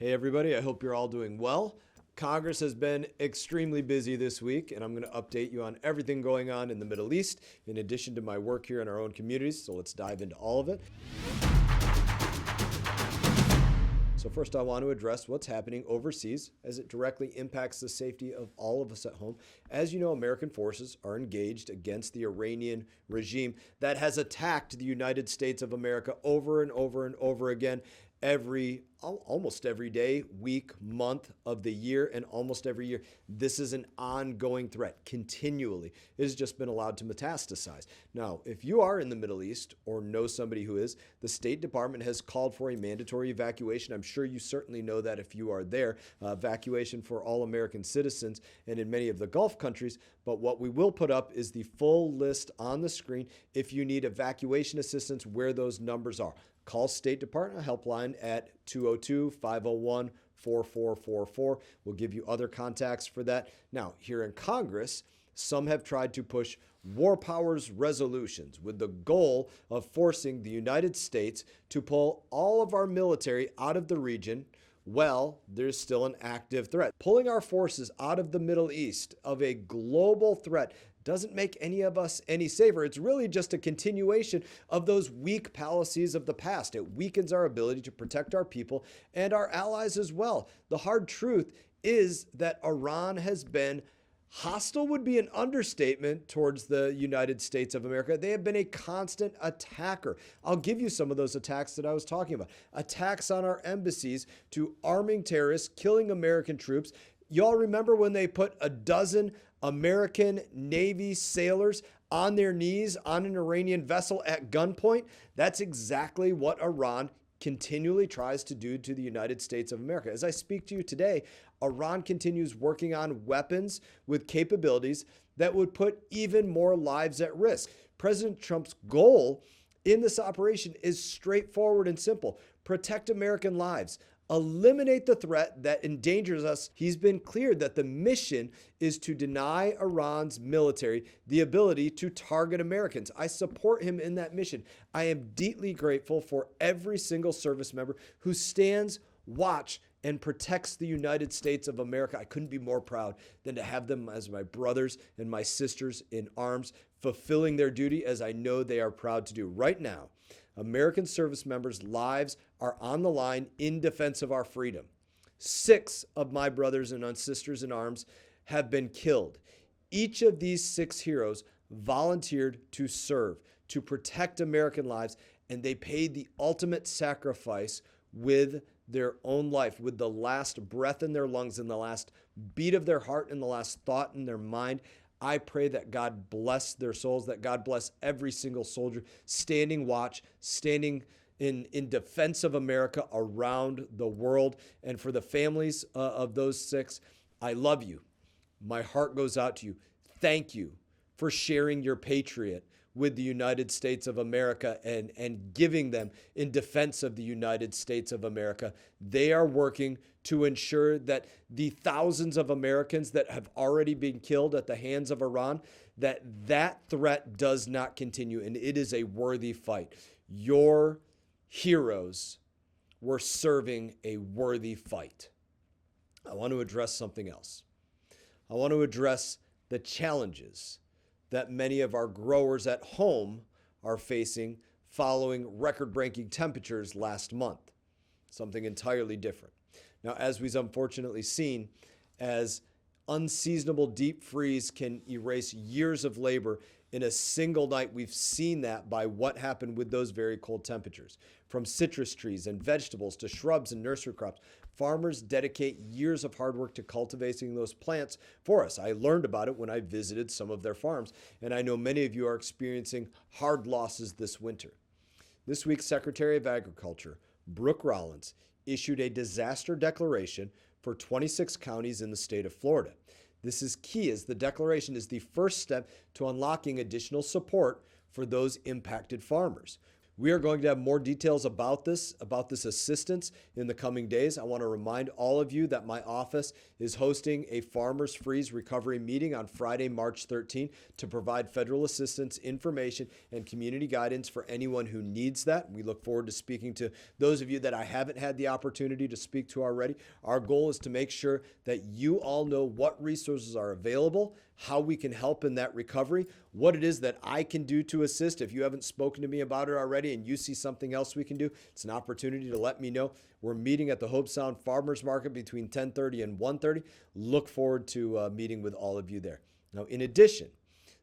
Hey, everybody, I hope you're all doing well. Congress has been extremely busy this week, and I'm going to update you on everything going on in the Middle East, in addition to my work here in our own communities. So let's dive into all of it. So first, I want to address what's happening overseas as it directly impacts the safety of all of us at home. As you know, American forces are engaged against the Iranian regime that has attacked the United States of America over and over and over again almost every day, week, month of the year, and almost every year. This is an ongoing threat continually. It has just been allowed to metastasize. Now, if you are in the Middle East or know somebody who is, the State Department has called for a mandatory evacuation. I'm sure you certainly know that if you are there, evacuation for all American citizens and in many of the Gulf countries. But what we will put up is the full list on the screen if you need evacuation assistance, where those numbers are. Call State Department helpline at 202-501-4444. We'll give you other contacts for that. Now, here in Congress, some have tried to push war powers resolutions with the goal of forcing the United States to pull all of our military out of the region. Well, there's still an active threat. Pulling our forces out of the Middle East of a global threat doesn't make any of us any safer. It's really just a continuation of those weak policies of the past. It weakens our ability to protect our people and our allies as well. The hard truth is that Iran has been hostile, would be an understatement, towards the United States of America. They have been a constant attacker. I'll give you some of those attacks that I was talking about. Attacks on our embassies, to arming terrorists, killing American troops. Y'all remember when they put a dozen American Navy sailors on their knees on an Iranian vessel at gunpoint? That's exactly what Iran continually tries to do to the United States of America. As I speak to you today, Iran continues working on weapons with capabilities that would put even more lives at risk. President Trump's goal in this operation is straightforward and simple: protect American lives. Eliminate the threat that endangers us. He's been clear that the mission is to deny Iran's military the ability to target Americans. I support him in that mission. I am deeply grateful for every single service member who stands watch and protects the United States of America. I couldn't be more proud than to have them as my brothers and my sisters in arms, fulfilling their duty as I know they are proud to do. Right now, American service members' lives are on the line in defense of our freedom. 6 of my brothers and sisters in arms have been killed. Each of these 6 heroes volunteered to serve, to protect American lives, and they paid the ultimate sacrifice with their own life, with the last breath in their lungs and the last beat of their heart and the last thought in their mind. I pray that God bless their souls, that God bless every single soldier standing watch, standing in defense of America around the world. And for the families of those 6, I love you. My heart goes out to you. Thank you for sharing your patriot with the United States of America and giving them in defense of the United States of America. They are working to ensure that the thousands of Americans that have already been killed at the hands of Iran, that threat does not continue, and it is a worthy fight. Your heroes were serving a worthy fight. I want to address something else. I want to address the challenges that many of our growers at home are facing following record-breaking temperatures last month. Something entirely different. Now, as we've unfortunately seen, as unseasonable deep freeze can erase years of labor in a single night, we've seen that by what happened with those very cold temperatures. From citrus trees and vegetables to shrubs and nursery crops, farmers dedicate years of hard work to cultivating those plants for us. I learned about it when I visited some of their farms, and I know many of you are experiencing hard losses this winter. This week, Secretary of Agriculture, Brooke Rollins, issued a disaster declaration for 26 counties in the state of Florida. This is key, as the declaration is the first step to unlocking additional support for those impacted farmers. We are going to have more details about this assistance in the coming days. I want to remind all of you that my office is hosting a Farmers Freeze recovery meeting on Friday, March 13th to provide federal assistance, information, and community guidance for anyone who needs that. We look forward to speaking to those of you that I haven't had the opportunity to speak to already. Our goal is to make sure that you all know what resources are available, how we can help in that recovery, what it is that I can do to assist. If you haven't spoken to me about it already and you see something else we can do, it's an opportunity to let me know. We're meeting at the Hope Sound Farmers Market between 10:30 and 1:30. Look forward to meeting with all of you there. Now, in addition,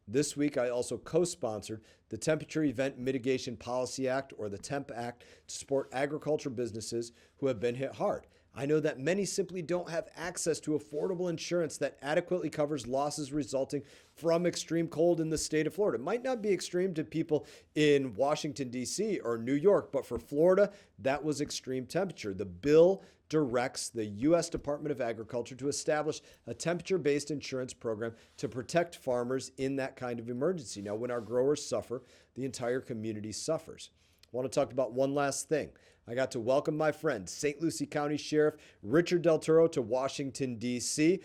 this week I also co-sponsored the Temperature Event Mitigation Policy Act, or the TEMP Act, to support agriculture businesses who have been hit hard. I know that many simply don't have access to affordable insurance that adequately covers losses resulting from extreme cold in the state of Florida. It might not be extreme to people in Washington, D.C. or New York, but for Florida, that was extreme temperature. The bill directs the U.S. Department of Agriculture to establish a temperature-based insurance program to protect farmers in that kind of emergency. Now, when our growers suffer, the entire community suffers. I want to talk about one last thing. I got to welcome my friend, St. Lucie County Sheriff Richard Del Toro, to Washington, D.C.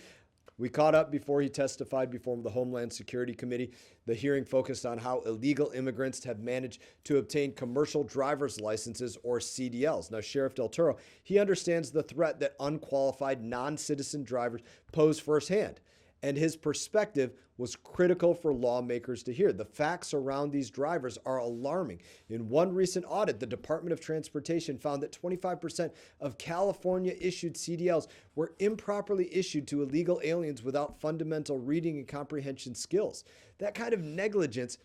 We caught up before he testified before the Homeland Security Committee. The hearing focused on how illegal immigrants have managed to obtain commercial driver's licenses, or CDLs. Now, Sheriff Del Toro, he understands the threat that unqualified non-citizen drivers pose firsthand, and his perspective was critical for lawmakers to hear. The facts around these drivers are alarming. In one recent audit, the Department of Transportation found that 25% of California-issued CDLs were improperly issued to illegal aliens without fundamental reading and comprehension skills. That kind of negligence,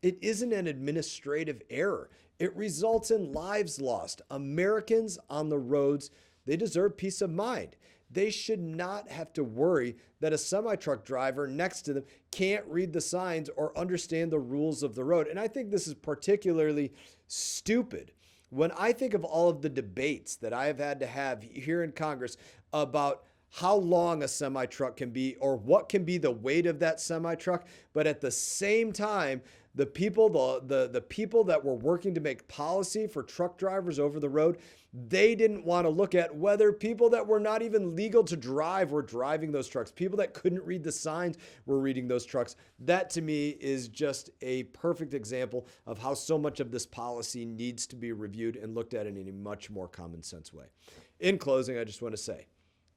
it isn't an administrative error. It results in lives lost. Americans on the roads, they deserve peace of mind. They should not have to worry that a semi-truck driver next to them can't read the signs or understand the rules of the road. And I think this is particularly stupid when I think of all of the debates that I have had to have here in Congress about how long a semi-truck can be or what can be the weight of that semi-truck. But at the same time, the people that were working to make policy for truck drivers over the road, they didn't want to look at whether people that were not even legal to drive were driving those trucks. People that couldn't read the signs were reading those trucks. That, to me, is just a perfect example of how so much of this policy needs to be reviewed and looked at in a much more common sense way. In closing, I just want to say,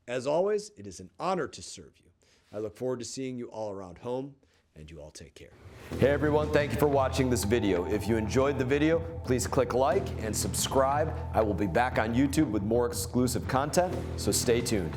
as always, it is an honor to serve you. I look forward to seeing you all around home, and you all take care. Hey everyone, thank you for watching this video. If you enjoyed the video, please click like and subscribe. I will be back on YouTube with more exclusive content, so stay tuned.